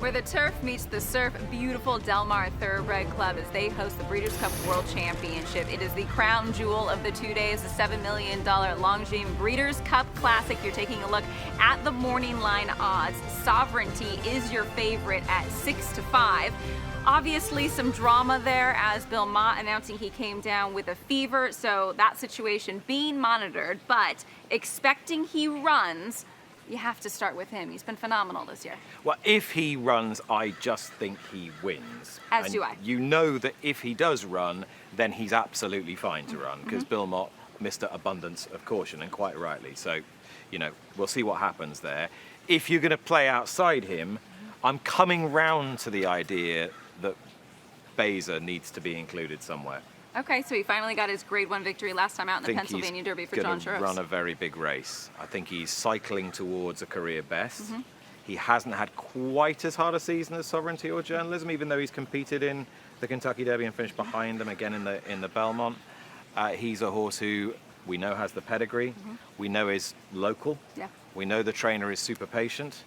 Where the turf meets the surf, beautiful Del Mar Thoroughbred Club as they host the Breeders' Cup World Championship. It is the crown jewel of the 2 days, the $7 million Longines Breeders' Cup Classic. You're taking a look at the morning line odds. Sovereignty is your favorite at 6-5. Obviously some drama there as Bill Mott announcing he came down with a fever, so that situation being monitored, but expecting he runs, you have to start with him. He's been phenomenal this year. Well, if he runs, I just think he wins. As and do I. You know that if he does run, then he's absolutely fine to run, because Bill Mott, Mr. Abundance of Caution, and quite rightly. So, you know, we'll see what happens there. If you're going to play outside him, I'm coming round to the idea that Beza needs to be included somewhere. Okay, so he finally got his Grade 1 victory last time out in the Pennsylvania Derby for John Churros. Run a very big race. I think he's cycling towards a career best. He hasn't had quite as hard a season as Sovereignty or Journalism, even though he's competed in the Kentucky Derby and finished behind them again in the Belmont. He's a horse who we know has the pedigree. We know is local. Yeah. We know the trainer is super patient.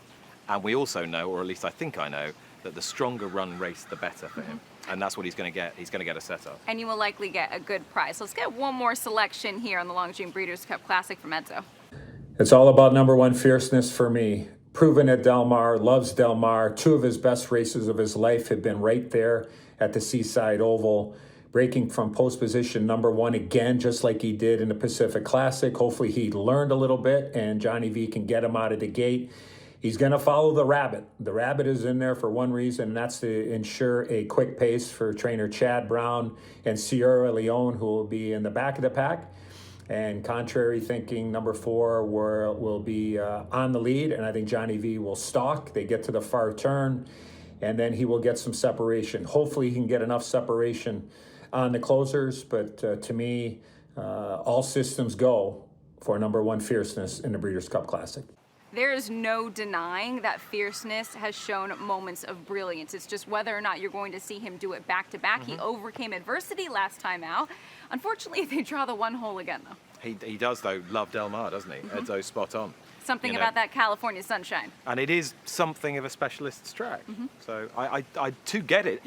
And we also know, or at least I think I know, that the stronger run race, the better for him. And that's what he's going to get. He's going to get a setup. And you will likely get a good price. Let's get one more selection here on the Longines Breeders' Cup Classic from Enzo. It's all about number one Fierceness for me. Proven at Del Mar, loves Del Mar. 2 of his best races of his life have been right there at the Seaside Oval. Breaking from post position number 1 again, just like he did in the Pacific Classic. Hopefully he learned a little bit and Johnny V can get him out of the gate. He's going to follow the Rabbit. The Rabbit is in there for one reason, and that's to ensure a quick pace for trainer Chad Brown and Sierra Leone, who will be in the back of the pack. And contrary thinking, number 4 will be on the lead, and I think Johnny V will stalk. They get to the far turn, and then he will get some separation. Hopefully he can get enough separation on the closers, but to me, all systems go for number 1 Fierceness in the Breeders' Cup Classic. There is no denying that Fierceness has shown moments of brilliance. It's just whether or not you're going to see him do it back-to-back. He overcame adversity last time out. Unfortunately, they draw the 1 hole again, though. He does, though, love Del Mar, doesn't he? Edzo's spot on. Something about that California sunshine. And it is something of a specialist's track. So I do get it.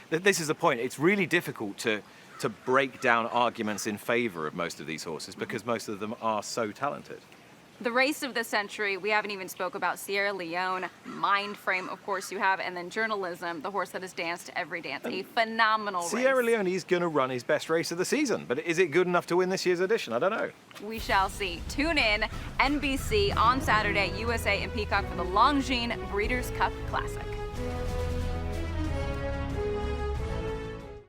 This is the point. It's really difficult to break down arguments in favor of most of these horses because most of them are so talented. The race of the century, we haven't even spoke about Sierra Leone, Mind Frame, of course you have, and then Journalism, the horse that has danced every dance. A phenomenal race. Sierra Leone is going to run his best race of the season, but is it good enough to win this year's edition? I don't know. We shall see. Tune in, NBC on Saturday, USA and Peacock for the Longines Breeders' Cup Classic.